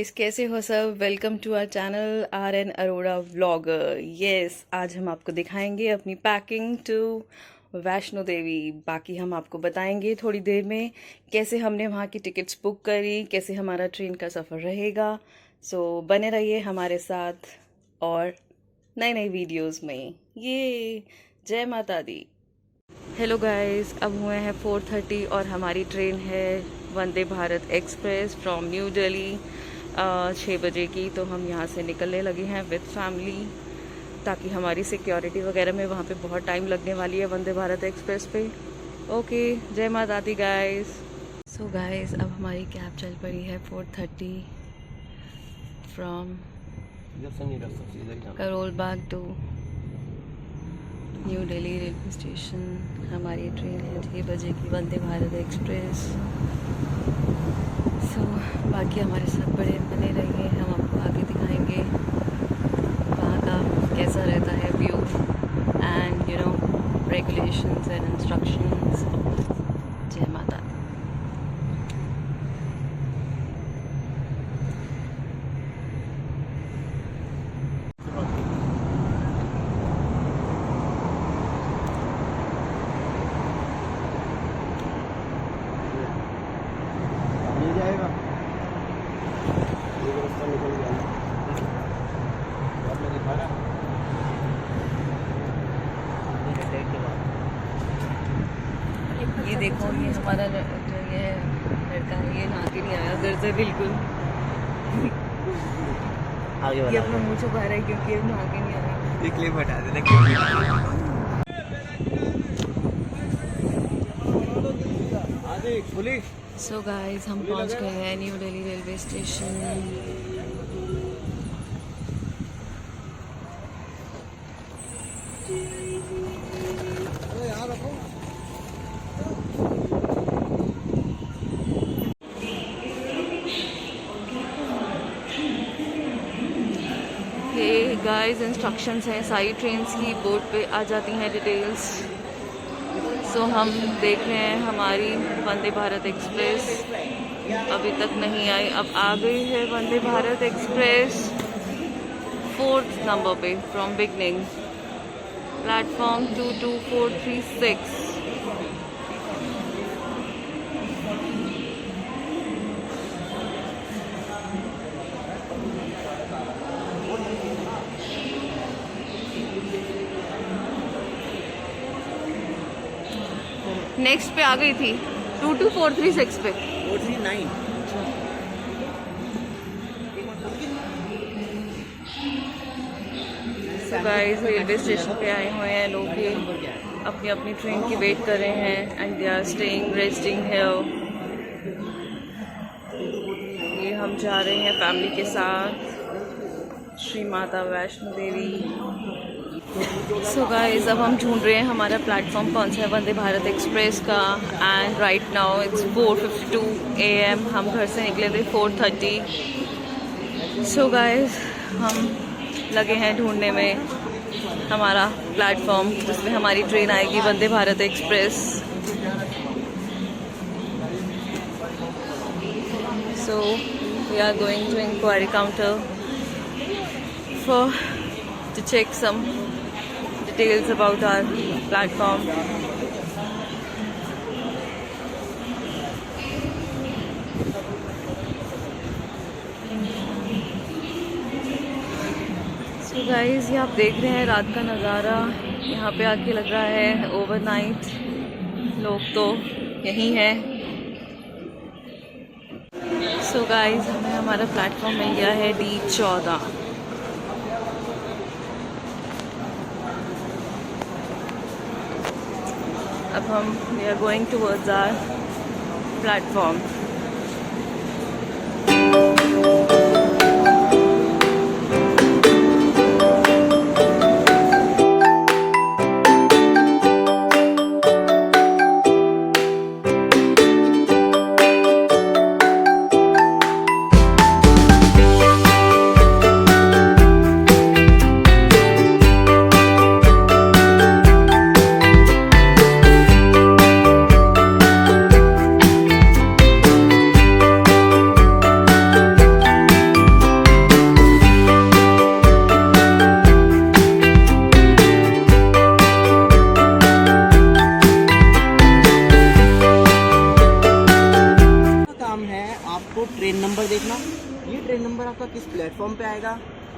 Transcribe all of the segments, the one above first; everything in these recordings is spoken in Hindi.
गाइस, कैसे हो सब। Welcome to our channel RN Arora vlogger. Yes, आज हम आपको दिखाएंगे अपनी पैकिंग टू वैष्णो देवी। बाकी हम आपको बताएंगे थोड़ी देर में कैसे हमने वहाँ की टिकट्स बुक करी, कैसे हमारा ट्रेन का सफ़र रहेगा। सो बने रहिए हमारे साथ और नई नई वीडियोस में। ये जय माता दी। हेलो गाइस, अब हुए हैं 4:30 और हमारी ट्रेन है वंदे भारत एक्सप्रेस फ्रॉम न्यू दिल्ली 6 बजे की। तो हम यहाँ से निकलने लगे हैं विद फैमिली, ताकि हमारी सिक्योरिटी वगैरह में वहाँ पे बहुत टाइम लगने वाली है वंदे भारत एक्सप्रेस पे। ओके, जय माता दी गाइस। सो गाइस, अब हमारी कैब चल पड़ी है 4:30 from Karol Bagh to New Delhi railway station. हमारी ट्रेन है 6 बजे की वंदे भारत एक्सप्रेस। सो बाकी हमारे साथ बने रहिए, हम आपको आगे दिखाएंगे वहाँ का कैसा रहता है view and regulations and instructions. जय माता दी। ये देखो, ये हमारा जो ये लड़का है, ये नहा के नहीं आया घर से बिल्कुल। ये अपना मुँह छुपा रहा है क्योंकि ये नहा के नहीं आया। क्लिप हटा देना। सो गाइस, हम पहुंच गए हैं न्यू दिल्ली रेलवे स्टेशन। ये गाइस इंस्ट्रक्शंस हैं सारी ट्रेन्स की, बोर्ड पे आ जाती हैं डिटेल्स। सो हम देख रहे हैं हमारी वंदे भारत एक्सप्रेस अभी तक नहीं आई। अब आ गई है Vande Bharat express 4th number पे फ्रॉम बिगनिंग, प्लेटफॉर्म 22436। नेक्स्ट पे आ गई थी 22436 पे 439। गाइस, रेलवे स्टेशन पे आए हुए हैं लोग, ये अपनी अपनी ट्रेन की वेट कर रहे हैं and they are staying resting here. ये हम जा रहे हैं फैमिली के साथ श्री माता वैष्णो देवी। सो गाइस, अब हम ढूंढ रहे हैं हमारा प्लेटफॉर्म कौन सा है वंदे भारत एक्सप्रेस का। And right now it's 4:52 AM। हम घर से निकले थे 4:30। सो गाइस, हम लगे हैं ढूंढने में हमारा प्लेटफॉर्म जिसमें हमारी ट्रेन आएगी Vande Bharat Express. So we are going to inquiry counter for to check some details about our platform. So guys, ये आप देख रहे हैं रात का नज़ारा। यहाँ पे आके लग रहा है ओवरनाइट लोग तो यहीं हैं। So guys, हमें हमारा प्लेटफॉर्म मिल गया है D14। अब हम we are going towards our platform.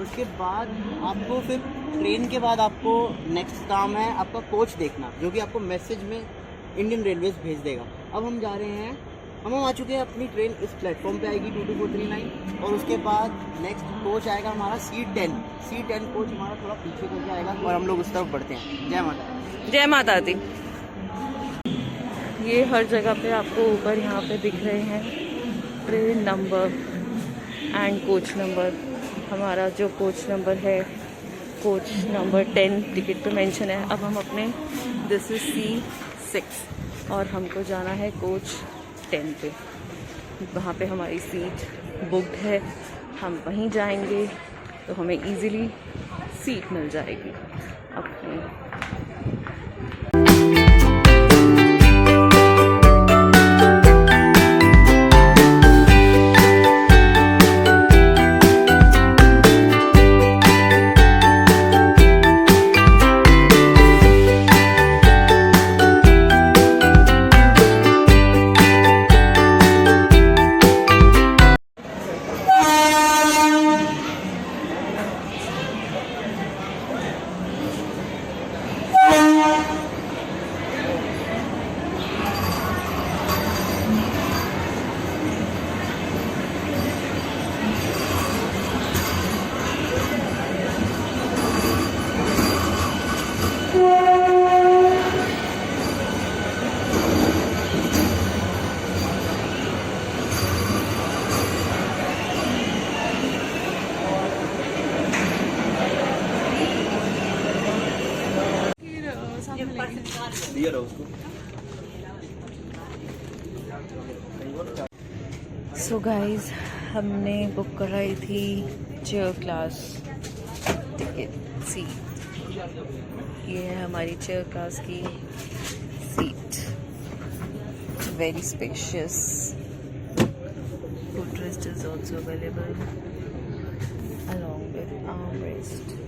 उसके बाद आपको फिर ट्रेन के बाद आपको नेक्स्ट काम है आपका कोच देखना, जो कि आपको मैसेज में इंडियन रेलवेज भेज देगा। अब हम जा रहे हैं, हम आ चुके हैं, अपनी ट्रेन इस प्लेटफॉर्म पे आएगी 22439, और उसके बाद नेक्स्ट कोच आएगा हमारा C10 कोच हमारा थोड़ा पीछे करके आएगा और हम लोग उस तरफ बढ़ते हैं। जय माता। जय माता दी। ये हर जगह पे आपको ऊपर यहाँ पे दिख रहे हैं train number and coach number. हमारा जो कोच नंबर है, कोच नंबर 10 टिकट पे मेंशन है। अब हम अपने दिस इज C6 और हमको जाना है कोच 10 पे। वहाँ पे हमारी सीट बुकड है, हम वहीं जाएंगे तो हमें इजीली सीट मिल जाएगी अपनी। दिया रहा उसको। सो गाइज, हमने बुक कराई थी चेयर क्लास टिकट सीट। ये है हमारी चेयर क्लास की seat, very spacious. footrest is also available along with armrest.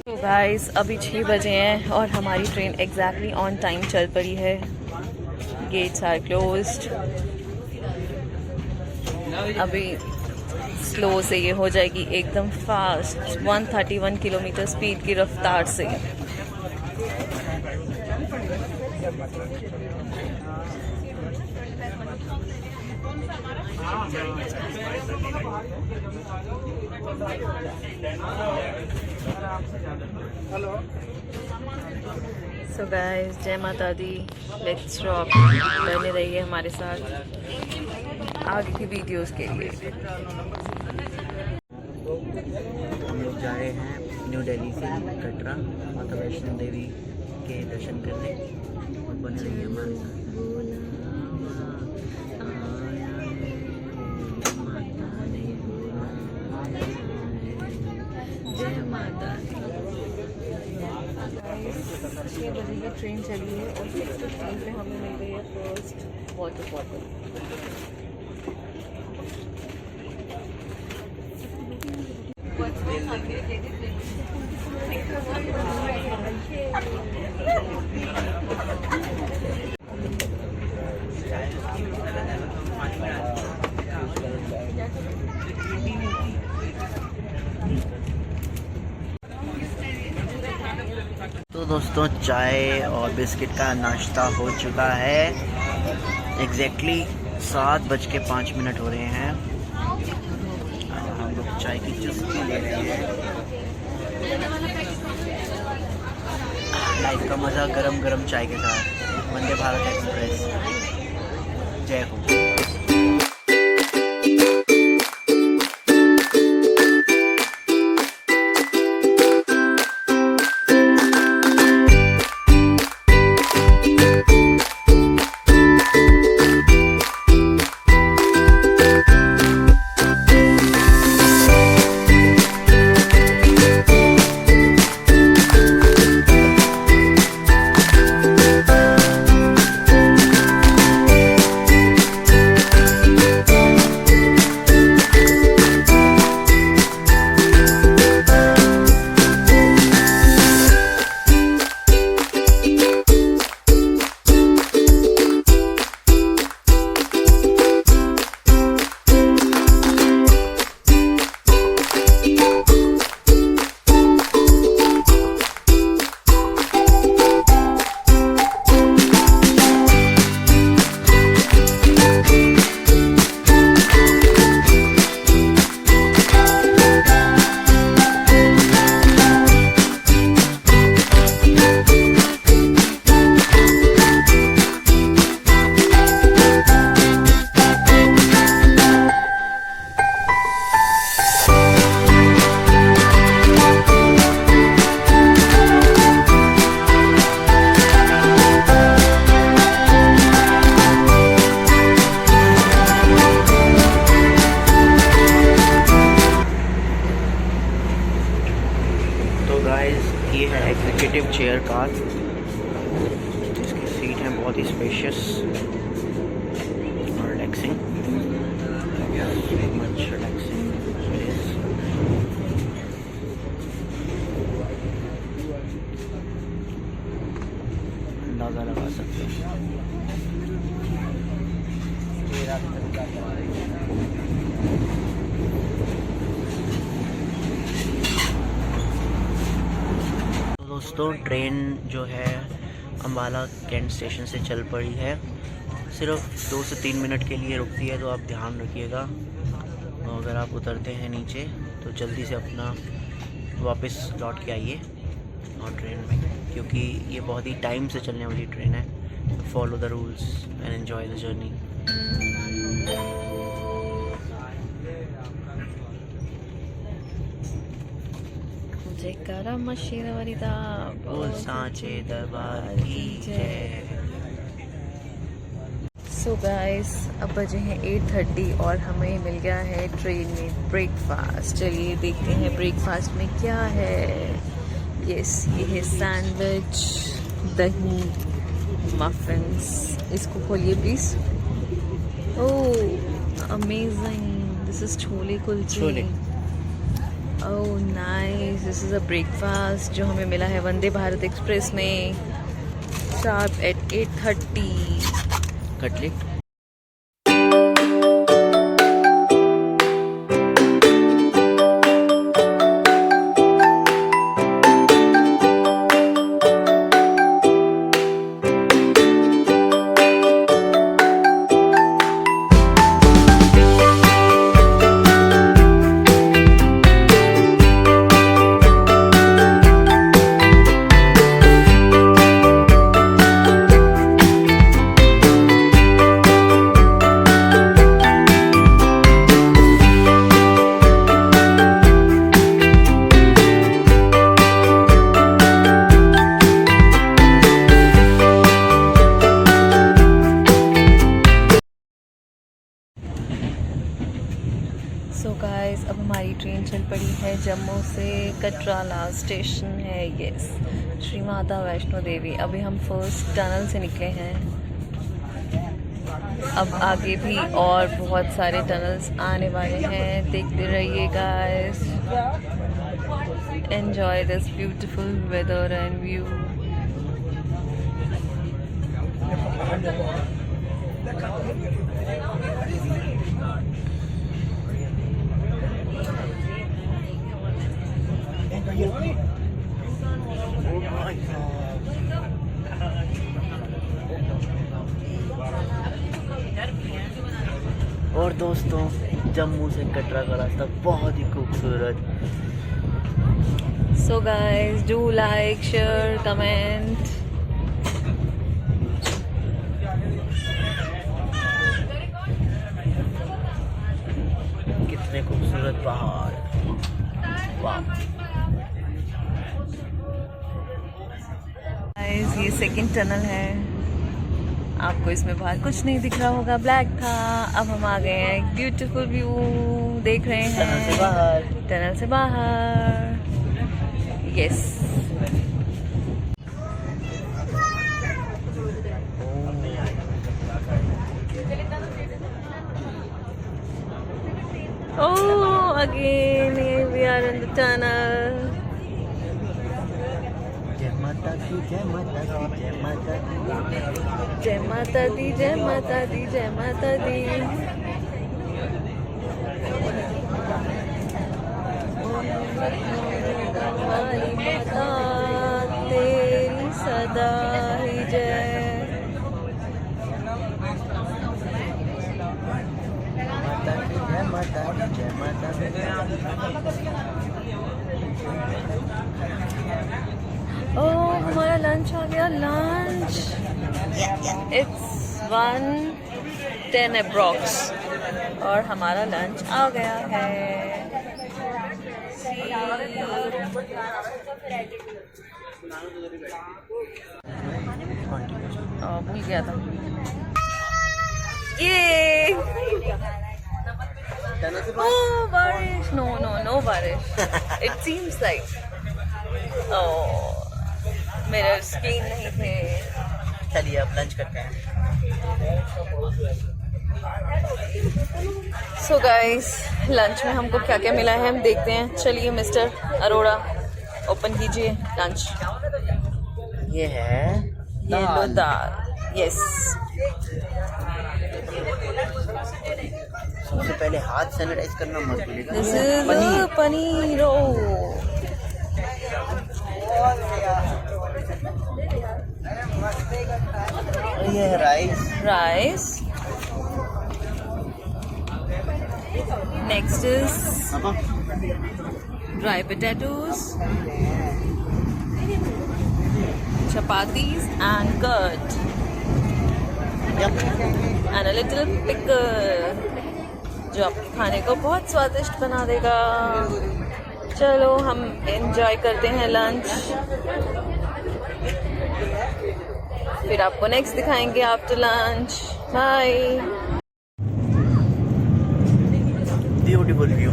तो गाइस, अभी 6 बजे हैं और हमारी ट्रेन एग्जैक्टली ऑन टाइम चल पड़ी है। Gates are closed. अभी स्लो से ये हो जाएगी एकदम फास्ट 131 किलोमीटर स्पीड की रफ्तार से। सो गाइस, जय माता दी। Let's rock. बने रहिए हमारे साथ आगे की वीडियोस के लिए। हम लोग जा रहे हैं न्यू दिल्ली से कटरा माता वैष्णो देवी के दर्शन करने, और बने रहिए हमारे साथ। 6 बजे की ट्रेन चली है और 6:15 पे हमें मिल गई है फर्स्ट वाटर बॉटल। तो दोस्तों चाय और बिस्किट का नाश्ता हो चुका है। एग्जैक्टली 7:05 हो रहे हैं। हम लोग चाय की चुस्की ले रहे हैं। लाइफ का मज़ा गरम गरम चाय के साथ। वंदे भारत एक्सप्रेस। जय हो। ये है एग्जीक्यूटिव चेयर कार। इसकी सीट है बहुत ही स्पेशियस और रिलैक्सिंग। मच रिलैक्सिंग अंदाज़ा लगा सकते हैं। दोस्तों ट्रेन जो है अम्बाला कैंट स्टेशन से चल पड़ी है। सिर्फ 2 से 3 मिनट के लिए रुकती है, तो आप ध्यान रखिएगा। तो अगर आप उतरते हैं नीचे तो जल्दी से अपना वापस लौट के आइए और ट्रेन में, क्योंकि ये बहुत ही टाइम से चलने वाली ट्रेन है। Follow the rules and enjoy the journey. जयकारा मशीन वरिदा बोल सांचे दरबार की जय। सो गाइस अब बजे हैं 8:30 और हमें मिल गया है ट्रेन में ब्रेकफास्ट। चलिए देखते हैं ब्रेकफास्ट में क्या है। यस, ये है सैंडविच, दही, मफिन्स। इसको खोलिए please. Oh amazing, this is chole kulche. Oh nice, this is a breakfast जो हमें मिला है वंदे भारत एक्सप्रेस में sharp eight 8:30। Cutlet. So guys अब हमारी ट्रेन चल पड़ी है जम्मू से। कटराला स्टेशन है। यस, श्री माता वैष्णो देवी। अभी हम फर्स्ट टनल से निकले हैं, अब आगे भी और बहुत सारे टनल्स आने वाले हैं। देखते रहिए guys, enjoy this beautiful weather and view. और दोस्तों, जम्मू से कटरा का रास्ता बहुत ही खूबसूरत। So guys, do like, share, comment. कितने खूबसूरत पहाड़, वाह। Guys, ये सेकंड टनल है। आपको इसमें बाहर कुछ नहीं दिख रहा होगा, ब्लैक था। अब हम आ गए हैं, एक ब्यूटीफुल व्यू देख रहे हैं टनल से बाहर। टनल से बाहर। Yes, oh again we are in the tunnel. जय माता दी, जय माता दी, जय माता दी। जय माता दी, जय माता दी, जय माता दी। हमारी माता तेरी सदा ही जय। माता दी, जय माता दी, जय माता दी। ओह, हमारा लंच आ गया। लंच इट्स 1:10 अप्रॉक्स और हमारा लंच आ गया है। भूल गया था ये। Oh, बारिश। नो बारिश। It seems like मेरे स्क्रीन नहीं थे। चलिए अब लंच करते हैं। सो गाइस, लंच में हमको क्या क्या मिला है हम देखते हैं। चलिए मिस्टर अरोड़ा, ओपन कीजिए लंच। ये है ये लो दाल। यस, सबसे पहले हाथ सैनिटाइज करना मत भूलिएगा। This is paneer. ये है rice. Next is dry potatoes, chapatis and curd and a little pickle, जो आपके खाने को बहुत स्वादिष्ट बना देगा। चलो हम एंजॉय करते हैं लंच, फिर आपको नेक्स्ट दिखाएंगे after lunch. Bye. Beautiful view.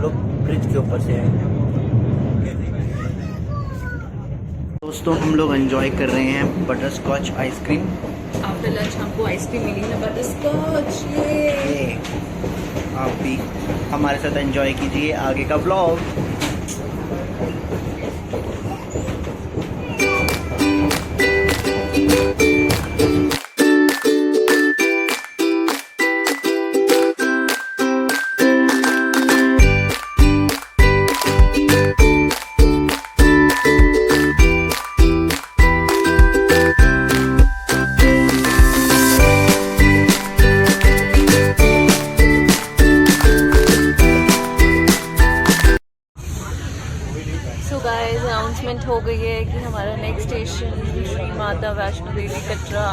लोग ब्रिज के ऊपर से आए। दोस्तों, हम लोग एंजॉय कर रहे हैं butter scotch ice cream. After lunch हमको आइसक्रीम मिली है बटर स्कॉच। ये आप भी हमारे साथ एंजॉय कीजिए आगे का ब्लॉग। अनाउंसमेंट हो गई है कि हमारा नेक्स्ट स्टेशन श्री माता वैष्णो देवी कटरा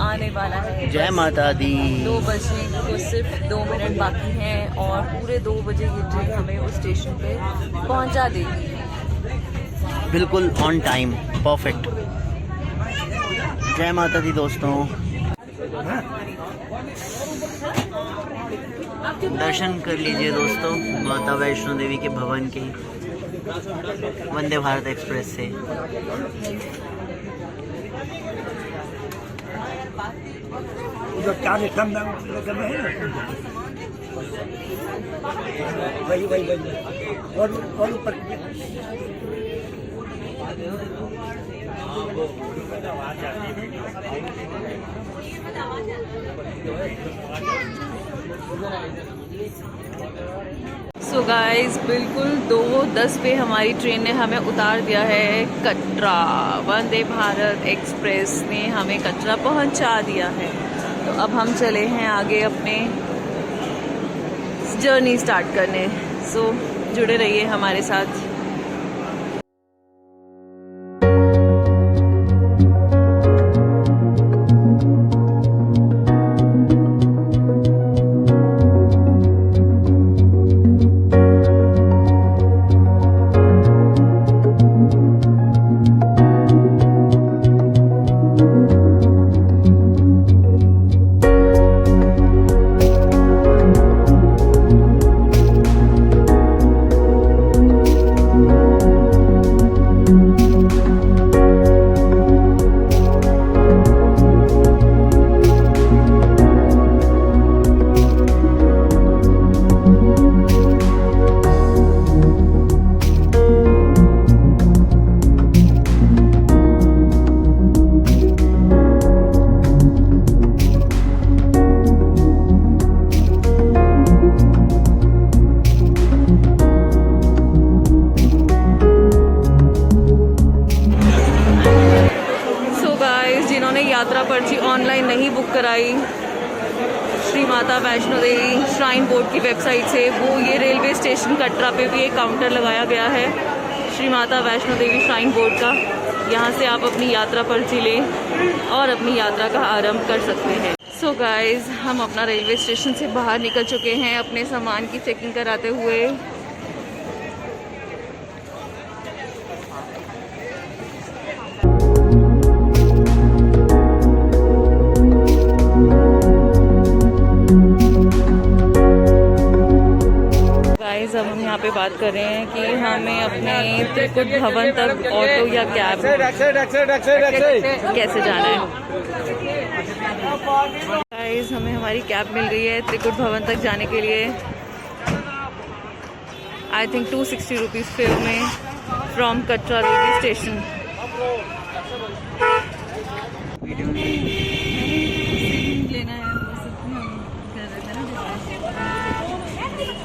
आने वाला है। जय माता दी। 2 बजे को सिर्फ 2 मिनट बाकी हैं और पूरे 2 बजे ये ट्रेन हमें उस स्टेशन पे पहुंचा देगी। बिल्कुल ऑन टाइम, परफेक्ट। जय माता दी दोस्तों। दर्शन कर लीजिए दोस्तों माता वैष्णो देवी के भवन के वंदे भारत एक्सप्रेस से। सो गाइस बिल्कुल 2:10 पे हमारी ट्रेन ने हमें उतार दिया है कटरा। वंदे भारत एक्सप्रेस ने हमें कटरा पहुंचा दिया है। तो अब हम चले हैं आगे अपने जर्नी स्टार्ट करने। सो जुड़े रहिए हमारे साथ। यात्रा पर्ची ऑनलाइन नहीं बुक कराई श्री माता वैष्णो देवी श्राइन बोर्ड की वेबसाइट से, वो ये रेलवे स्टेशन कटरा पे भी एक काउंटर लगाया गया है श्री माता वैष्णो देवी श्राइन बोर्ड का। यहाँ से आप अपनी यात्रा पर्ची लें और अपनी यात्रा का आरंभ कर सकते हैं। सो गाइज हम अपना रेलवे स्टेशन से बाहर निकल चुके हैं अपने सामान की चेकिंग कराते हुए। अब हम यहाँ पे बात कर रहे हैं कि हमें अपने त्रिकुट भवन तक ऑटो या कैब कैसे जाना है। गाइस हमें हमारी कैब मिल गई है त्रिकुट भवन तक जाने के लिए। आई थिंक 260 रुपीज़ फेयर में फ्रॉम कटरा रेलवे स्टेशन।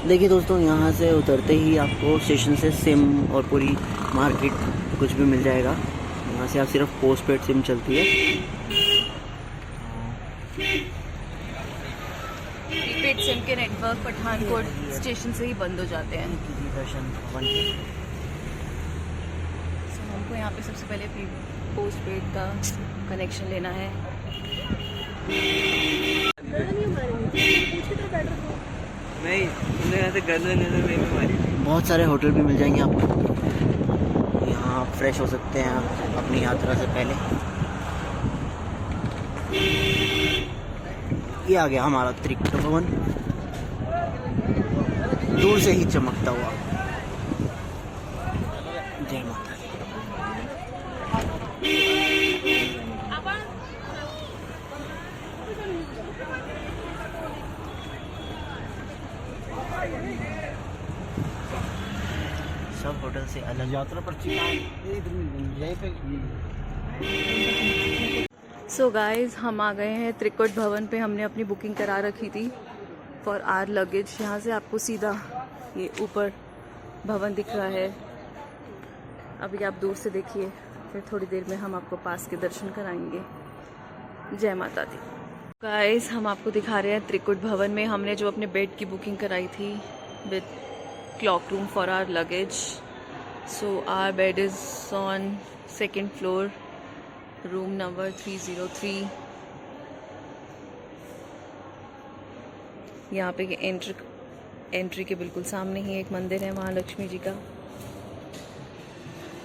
देखिए दोस्तों, यहाँ से उतरते ही आपको स्टेशन से सिम और पूरी मार्केट कुछ भी मिल जाएगा। यहाँ से आप सिर्फ पोस्ट पेड सिम चलती है। प्रीपेड सिम के नेटवर्क पठानकोट स्टेशन से ही बंद हो जाते हैं। हमको यहाँ पे सबसे पहले पोस्ट पेड का कनेक्शन लेना है। बहुत सारे होटल भी मिल जाएंगे आपको। यहाँ आप फ्रेश हो सकते हैं अपनी यात्रा से पहले। ये आ गया हमारा त्रिकुट भवन, दूर से ही चमकता हुआ। जय माता दी। सब होटल से अलग यात्रा पर्ची यहीं पे। सो गाइज हम आ गए हैं त्रिकुट भवन पे। हमने अपनी बुकिंग करा रखी थी फॉर आवर लगेज। यहाँ से आपको सीधा ये ऊपर भवन दिख रहा है। अभी आप दूर से देखिए, फिर थोड़ी देर में हम आपको पास के दर्शन कराएंगे। जय माता दी। गाइज हम आपको दिखा रहे हैं त्रिकुट भवन में हमने जो अपने बेड की बुकिंग कराई थी with clock room for our luggage. So our bed is on 2nd floor, room number 303. यहाँ पे एंट्री के बिल्कुल सामने ही एक मंदिर है महालक्ष्मी जी का,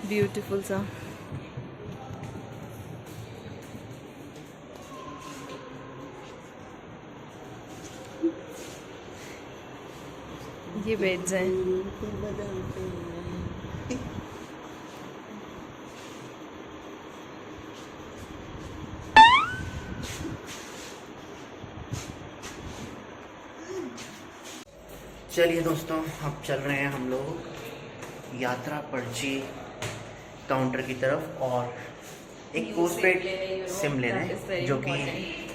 ब्यूटीफुल सा। ये बेड्स हैं। चलिए दोस्तों, अब चल रहे हैं हम लोग यात्रा पर्ची काउंटर की तरफ और एक पोस्टपेड सिम लेने जो कि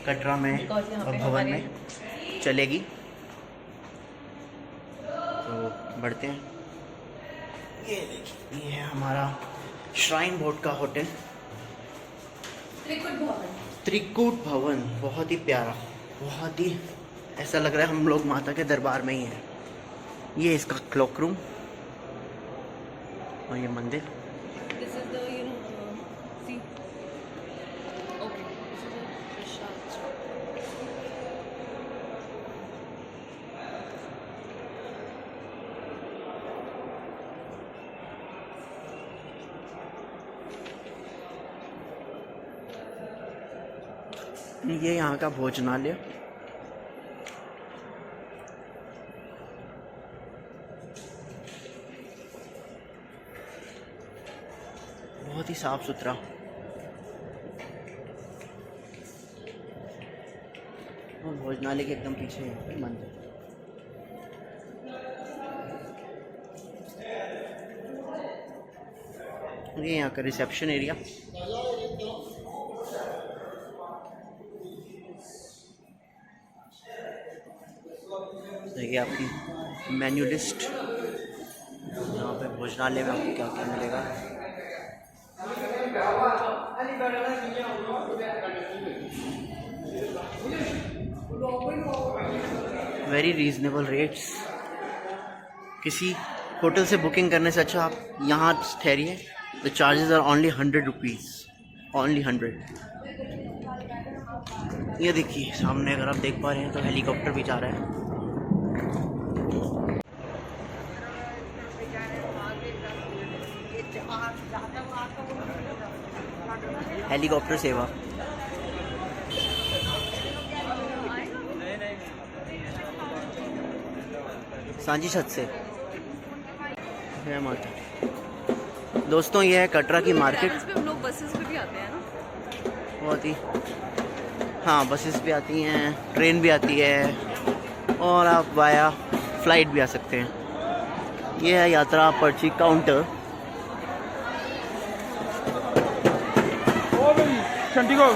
कटरा में और भवन में चलेगी। तो बढ़ते हैं। ये देखिए, ये है हमारा श्राइन बोर्ड का होटल त्रिकुट भवन। बहुत ही प्यारा, बहुत ही ऐसा लग रहा है हम लोग माता के दरबार में ही हैं। ये इसका क्लॉक रूम और ये मंदिर। This is the, see. Okay, this is a prasad shop. ये यहाँ का भोजनालय। बहुत ही साफ सुथरा। और भोजनालय के एकदम पीछे है मंदिर। ये यहाँ का रिसेप्शन एरिया। देखिए आपकी मेन्यू लिस्ट। यहाँ पे भोजनालय में आपको क्या क्या मिलेगा। Very reasonable rates. किसी होटल से बुकिंग करने से अच्छा आप यहाँ ठहरिए। The charges are only 100 rupees, only 100। ये देखिए सामने, अगर आप देख पा रहे हैं तो हेलीकॉप्टर भी जा रहा है। हेलीकॉप्टर सेवा। सांझी छत से। जय माता। दोस्तों ये है कटरा की मार्केट। पे हम लोग बसेस पे भी आते हैं ना। बहुत ही, हाँ बसेस भी आती हैं, ट्रेन भी आती है और आप वाया फ्लाइट भी आ सकते हैं। ये है यात्रा पर्ची काउंटर। चंडीगढ़।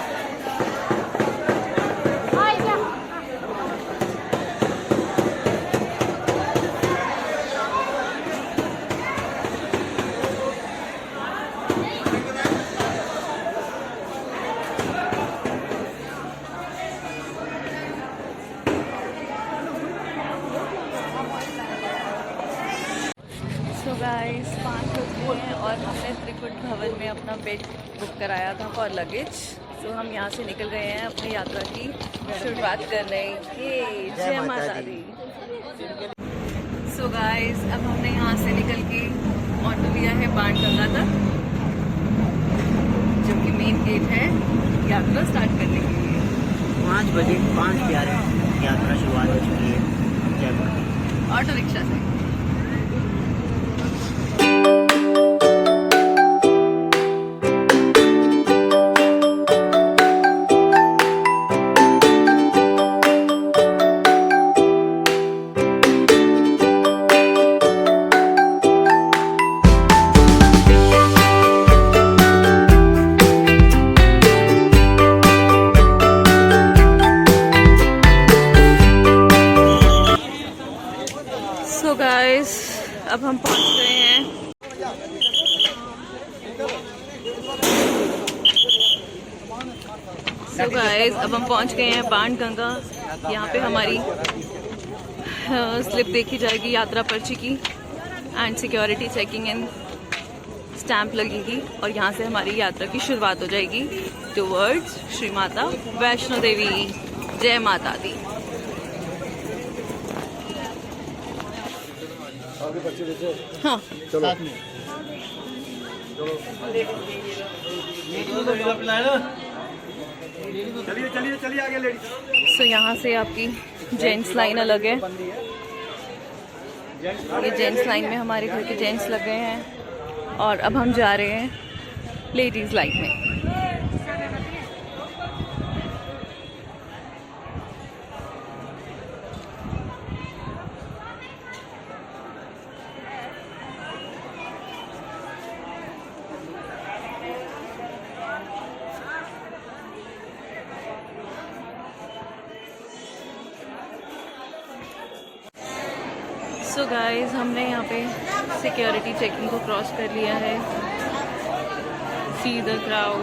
सो गाइस 5 बज गए हैं और हमने त्रिकुट भवन में अपना बेड बुक कराया था फॉर लगेज। सो हम यहाँ से निकल गए हैं अपनी यात्रा की शुरुआत करने के। जय माता दी। सो गाइस अब हमने यहाँ से निकल के ऑटो लिया है बाणगंगा तक, जो कि मेन गेट है यात्रा स्टार्ट करने के लिए। 5 बजे 5:11 यात्रा शुरुआत हो चुकी है। जय माता। ऑटो रिक्शा से। सो गाइस अब हम पहुंच गए हैं। सो गाइस अब हम पहुंच गए हैं बाणगंगा। यहाँ पे हमारी स्लिप देखी जाएगी यात्रा पर्ची की and security checking and stamp लगेगी और यहाँ से हमारी यात्रा की शुरुआत हो जाएगी टुवर्ड्स श्री माता वैष्णो देवी। जय माता दी। हाँ चलो चलिए आगे लेडीज। सो यहाँ से आपकी जेंट्स लाइन अलग है ये जेंट्स लाइन में हमारे घर के जेंट्स लग गए हैं और अब हम जा रहे हैं लेडीज़ लाइन में। सो गाइस, हमने यहाँ पे सिक्योरिटी चेकिंग को क्रॉस कर लिया है। See the crowd.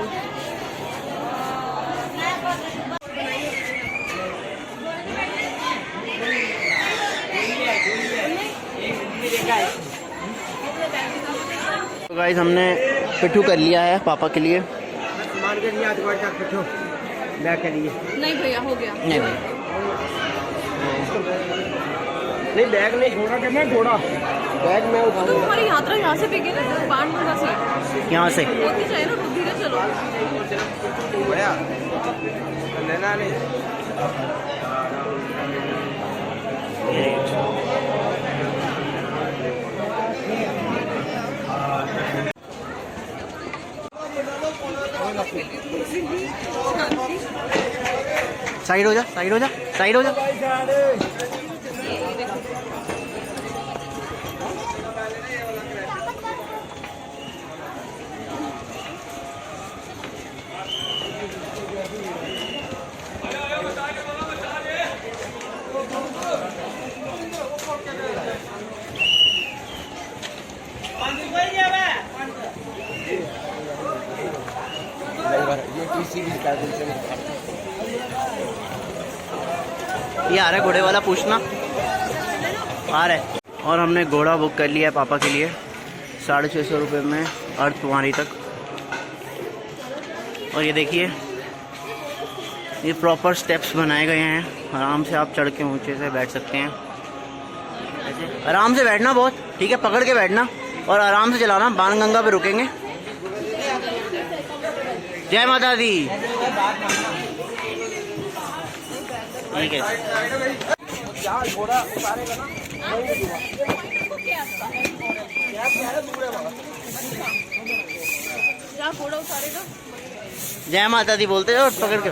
तो गाइस हमने पिट्ठू कर लिया है पापा के लिए। नहीं भैया, हो गया। नहीं भाई, नहीं बैग नहीं छोड़ा कि मैं छोड़ा बैग मैं तो उठाऊंगा। हमारी यात्रा यहाँ से बेगी ना, बाणगंगा से। यहाँ से होती चाहिए ना, धीरे चलो। भैया लेना नहीं। साइड हो जा, साइड हो जा, साइड हो जा। ये आ रहा है घोड़े वाला, पूछना आ रहा है। और हमने घोड़ा बुक कर लिया है पापा के लिए 650 रुपये में अर्धकुंवारी तक। और ये देखिए, ये प्रॉपर स्टेप्स बनाए गए हैं, आराम से आप चढ़ के ऊंचे से बैठ सकते हैं। ऐसे आराम से बैठना, बहुत ठीक है, पकड़ के बैठना और आराम से चलाना। बाणगंगा पे रुकेंगे। जय माता दी। ठीक है, जय माता दी बोलते हो पकड़ के।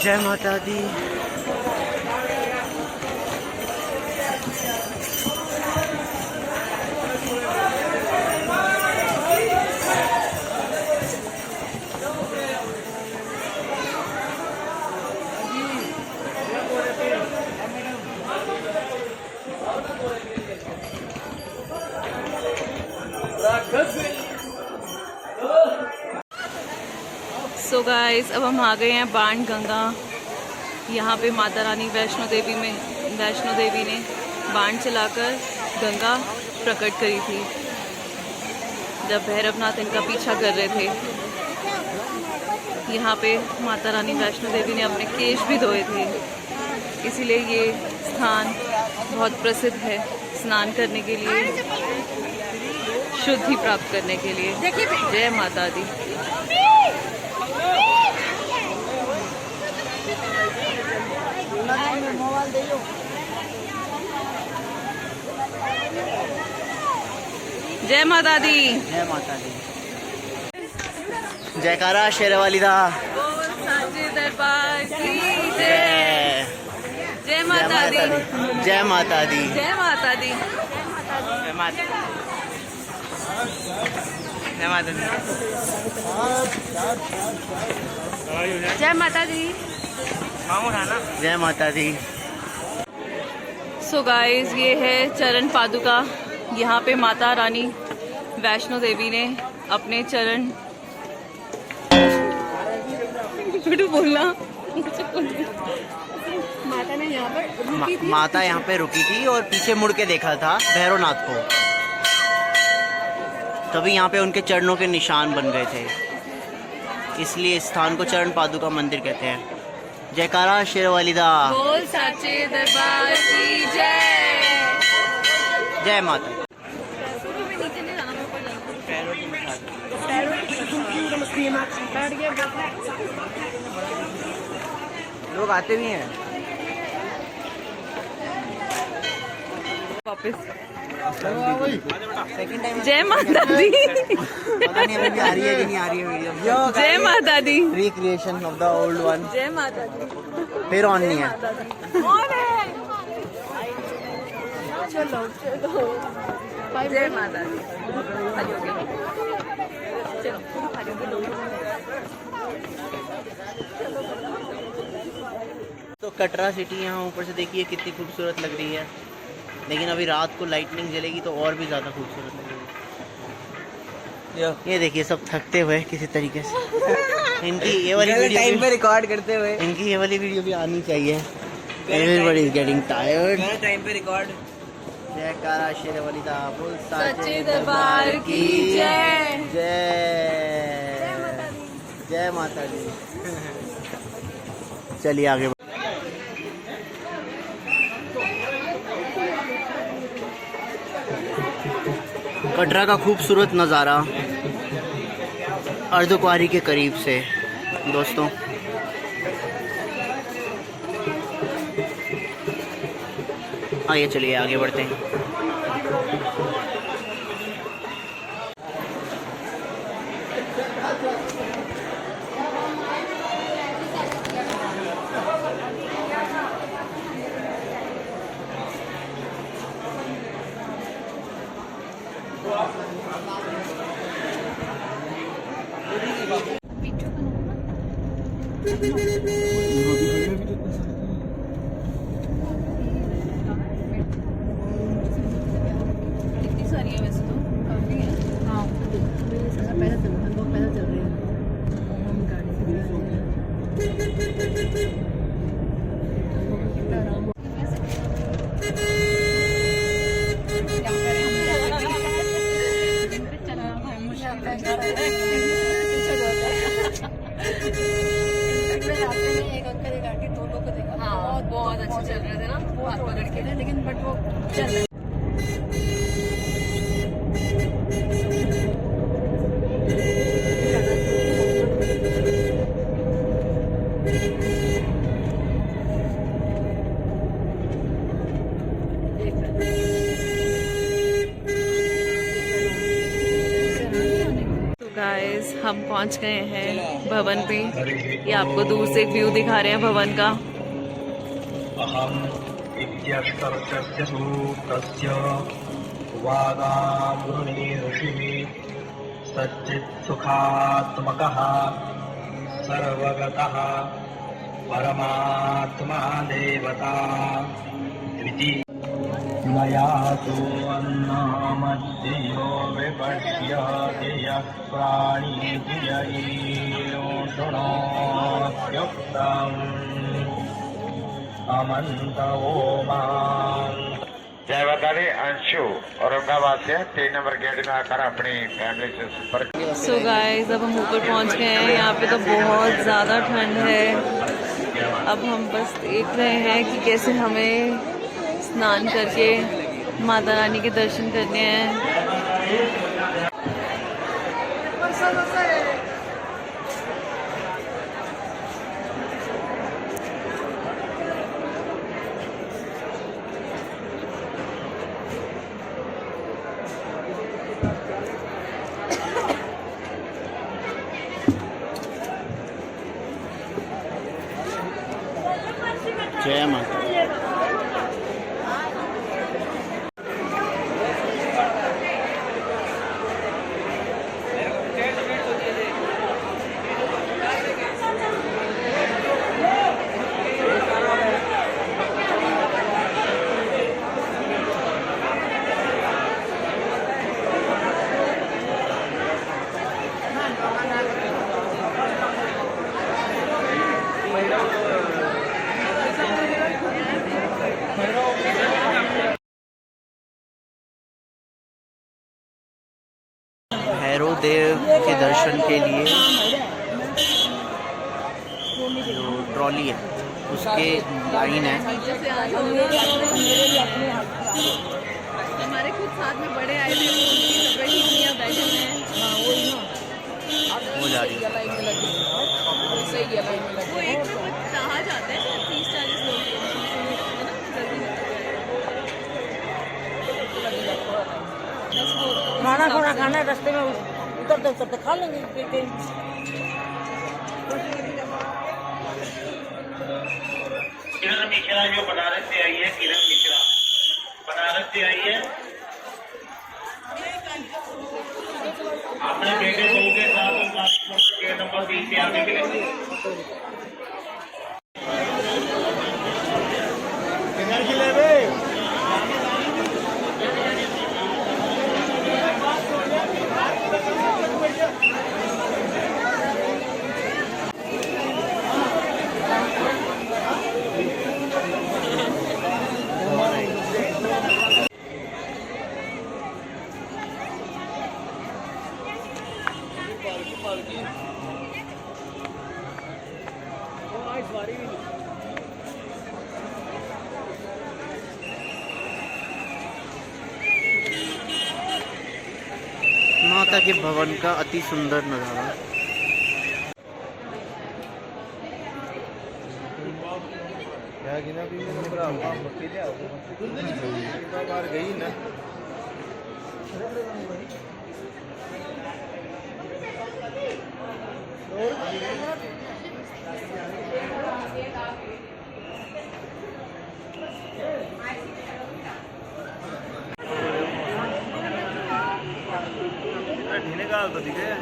जय माता दी। सो गाइस, अब हम आ गए हैं बाणगंगा। यहाँ पे माता रानी वैष्णो देवी ने बाण चलाकर गंगा प्रकट करी थी जब भैरवनाथ इनका पीछा कर रहे थे। यहाँ पे माता रानी वैष्णो देवी ने अपने केश भी धोए थे, इसीलिए ये स्थान बहुत प्रसिद्ध है स्नान करने के लिए, शुद्धि प्राप्त करने के लिए। जय माता दी। जय माता दी। जय माता दी। जयकारा शेरवाली दा। साचे दरबार की जय। जय माता दी। जय माता दी। जय माता दी। जय माता जय माता दी। जय माता दी। जय माता दी। सो गाइस, ये है चरण पादुका। यहाँ पे माता रानी वैष्णो देवी ने अपने चरण बोलना माता ने यहाँ पर रुकी थी। माता यहाँ पे रुकी थी और पीछे मुड़ के देखा था भैरवनाथ को, तभी यहाँ पे उनके चरणों के निशान बन गए थे, इसलिए इस स्थान को चरण पादुका मंदिर कहते हैं। जयकारा शेरवाली दा। बोल साचे दरबार की जय। जय माता। लोग आते भी हैं वापस। Second time. जय माता दी। पता नहीं अभी आ रही है कि नहीं आ रही है वीडियो। जय माता दी। Recreation of the old one. जय माता दी। फिर ऑन नहीं है। चलो चलो। जय माता दी। तो कटरा सिटी यहाँ ऊपर से देखिए कितनी खूबसूरत लग रही है, लेकिन अभी रात को लाइटनिंग जलेगी तो और भी ज़्यादा खूबसूरत लगेगी। ये देखिए सब थकते हुए किसी तरीके से। इनकी ये वाली वीडियो टाइम पे रिकॉर्ड करते हुए, इनकी ये वाली वीडियो भी आनी चाहिए। Everybody is getting tired. Time पे रिकॉर्ड। जयकारा शेरवाली दा। बोल सच्चे दरबार की जय। जय। जय माता दी। चलिए आगे। कटरा का खूबसूरत नज़ारा अर्धकुंवारी के करीब से दोस्तों। आइए चलिए आगे बढ़ते हैं। कितनी सारी है वैसे तो, काफी है। हाँ पैदल चल रहे हैं, लोग पैदल चल रहे हैं, हम गाड़ी से कितना आराम। बहुत अच्छे चल रहे थे ना, बहुत पकड़ के थे, लेकिन बट वो चल रहे। गाइस हम पहुंच गए हैं भवन पे। ये आपको दूर से एक व्यू दिखा रहे हैं भवन का। अहम् इत्यष्टस्य सूक्तस्य वादामुनि ऋषिः सच्चित्सुखात्मकः सर्वगतः परमात्मा देवता इति मया तु अन्नामद्यो विपश्यति यः प्राणीति यैनो शृणोत्युक्तम् अमंत ओमां। जय माता दी। अंशु औरंगाबाद से 3 नंबर गेट में आकर अपनी फैमिली से संपर्क। सो गाइस अब हम ऊपर पहुंच गए हैं। यहाँ पे तो बहुत ज़्यादा ठंड है। अब हम बस देख रहे हैं कि कैसे हमें स्नान करके माता रानी के दर्शन करने हैं। जय माता। भैरव देव के दर्शन के लिए जो ट्रॉली है उसके लाइन है। हमारे खुद साथ में बड़े आए थे, उनकी तबीयत ठीक नहीं है, बैठे हुए हैं। वो जा रही है। वो एक तो कुछ कहा जाता है 30-40 लोग है ना, खाना खोना खाना है, रास्ते में उतरते खा लेंगे। किरण मिश्रा जो बनारस से आई है, किरण मिश्रा बनारस से आई है। अपने बेटे बहू के साथ गेट नंबर 20 से आने के लिए माता के भवन का अति सुंदर नज़ारा।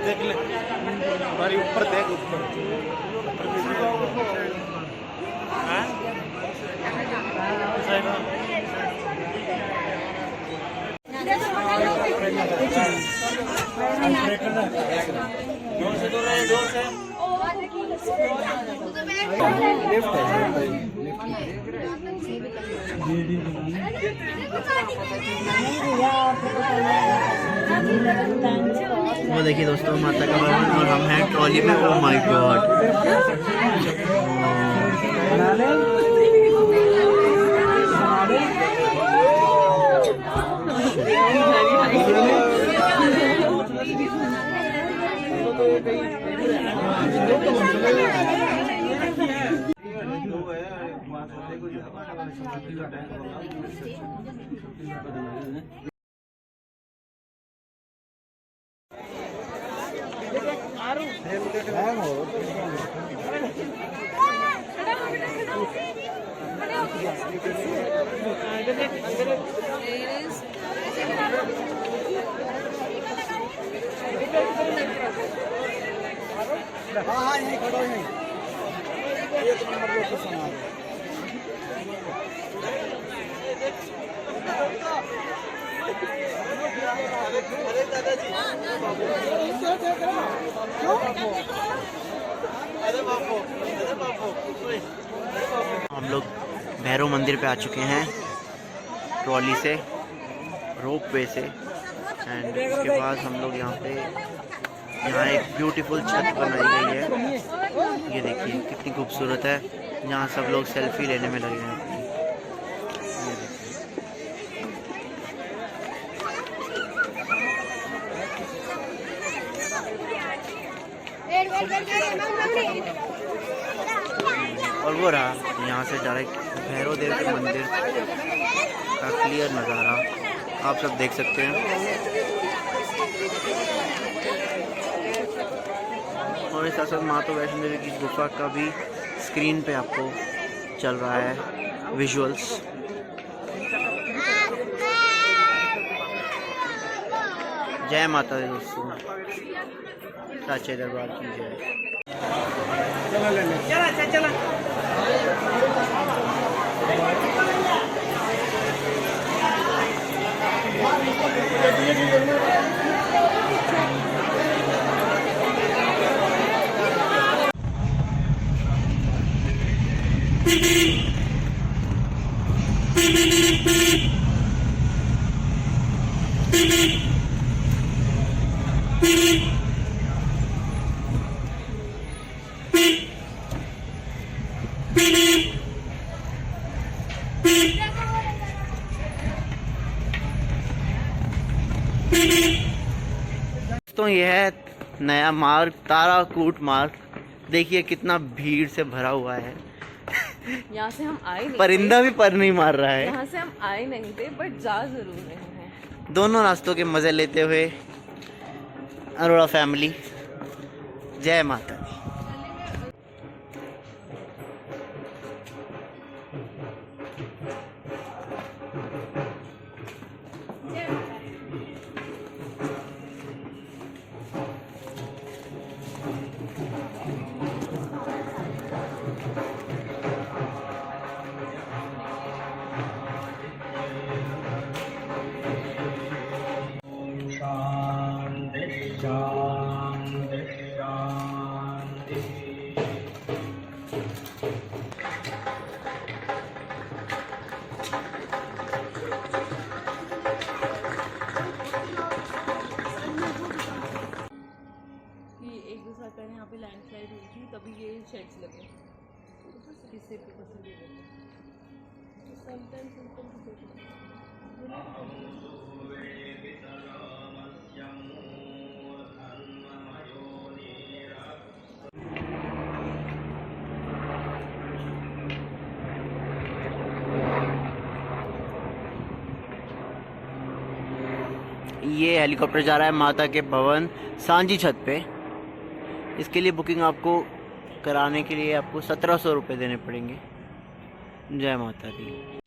देख ले हमारी ऊपर देख ऊपर वो देखिए दोस्तों माता का भवन और हम हैं ट्रॉली में। Oh my God. हाँ यहीं खड़ो यहीं। एक नंबर लोकेशन आ हम लोग भैरव मंदिर पे आ चुके हैं ट्रॉली से, रोप वे से। एंड उसके बाद हम लोग यहाँ एक ब्यूटीफुल छत बनाई गई है। ये देखिए कितनी खूबसूरत है। यहाँ सब लोग सेल्फी लेने में लगे हैं। ये देखिए और वो रहा यहाँ से डायरेक्ट भैरव देव के मंदिर का क्लियर नज़ारा आप सब देख सकते हैं। और इस साथ साथ माता वैष्णो देवी की गुफा का भी स्क्रीन पे आपको चल रहा है विजुअल्स। जय माता दी दोस्तों, साचे दरबार की जय। तो यह है नया मार्ग, ताराकूट मार्ग। देखिए कितना भीड़ से भरा हुआ है। यहाँ से हम आए नहीं परिंदा भी पर नहीं मार रहा है। यहाँ से हम आए नहीं थे, बट जा जरूर रहे हैं। दोनों रास्तों के मजे लेते हुए अरोड़ा फैमिली, जय माता दी। एक दो साल पहले यहाँ पे लैंडस्लाइड हुई थी, तभी ये शेड्स लगे। किससे ये हेलीकॉप्टर जा रहा है माता के भवन सांझी छत पे। इसके लिए बुकिंग आपको कराने के लिए आपको 1700 रुपये देने पड़ेंगे। जय माता दी।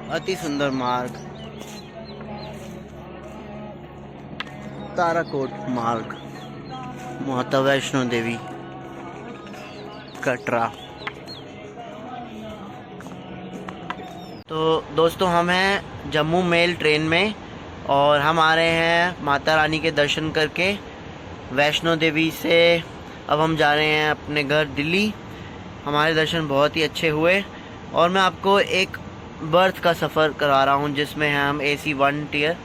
अति सुंदर मार्ग, ताराकोट मार्ग, माता वैष्णो देवी, कटरा। तो दोस्तों हम हैं जम्मू मेल ट्रेन में और हम आ रहे हैं माता रानी के दर्शन करके वैष्णो देवी से। अब हम जा रहे हैं अपने घर दिल्ली। हमारे दर्शन बहुत ही अच्छे हुए और मैं आपको एक बर्थ का सफ़र करा रहा हूँ जिसमें हैं हम AC 1 टियर।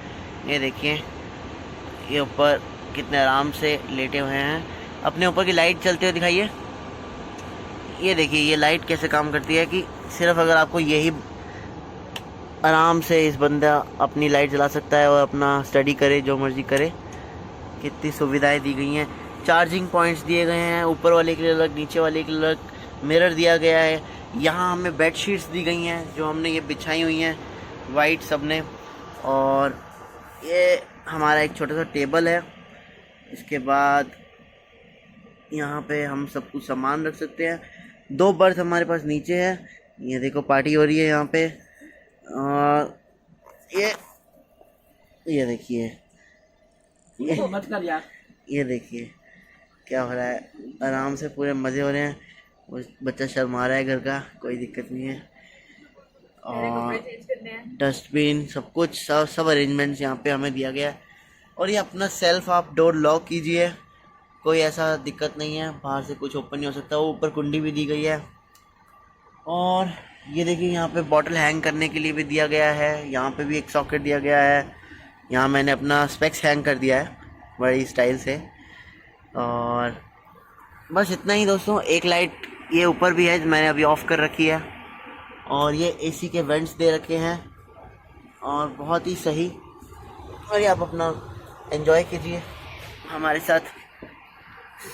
ये देखिए, ये ऊपर कितने आराम से लेटे हुए हैं। अपने ऊपर की लाइट चलते हुए दिखाइए। ये देखिए, ये लाइट कैसे काम करती है कि सिर्फ अगर आपको यही आराम से इस बंदा अपनी लाइट जला सकता है और अपना स्टडी करे, जो मर्ज़ी करे। कितनी सुविधाएं दी गई हैं। चार्जिंग पॉइंट्स दिए गए हैं, ऊपर वाले के लिए अलग, नीचे वाले के लिए अलग। मिरर दिया गया है। यहाँ हमें बेड शीट्स दी गई हैं जो हमने ये बिछाई हुई हैं वाइट सब ने। और ये हमारा एक छोटा सा टेबल है। इसके बाद यहाँ पे हम सब कुछ सामान रख सकते हैं। 2 बर्थ हमारे पास नीचे है। ये देखो पार्टी हो रही है यहाँ पे। और ये देखिए, ये देखिए क्या हो रहा है। आराम से पूरे मज़े हो रहे हैं। वो बच्चा शर्मा रहा है घर का, कोई दिक्कत नहीं है। और डस्टबिन सब कुछ सब अरेंजमेंट्स यहाँ पे हमें दिया गया है। और ये अपना सेल्फ आप डोर लॉक कीजिए, कोई ऐसा दिक्कत नहीं है, बाहर से कुछ ओपन नहीं हो सकता। वो ऊपर कुंडी भी दी गई है। और ये देखिए, यहाँ पे बॉटल हैंग करने के लिए भी दिया गया है। यहाँ पे भी एक सॉकेट दिया गया है। यहाँ मैंने अपना स्पेक्स हैंग कर दिया है बड़ी स्टाइल से। और बस इतना ही दोस्तों। एक लाइट ये ऊपर भी है, मैंने अभी ऑफ़ कर रखी है। और ये AC के वेंट्स दे रखे हैं और बहुत ही सही। और ये आप अपना एंजॉय कीजिए हमारे साथ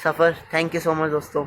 सफ़र। थैंक यू सो मच दोस्तों।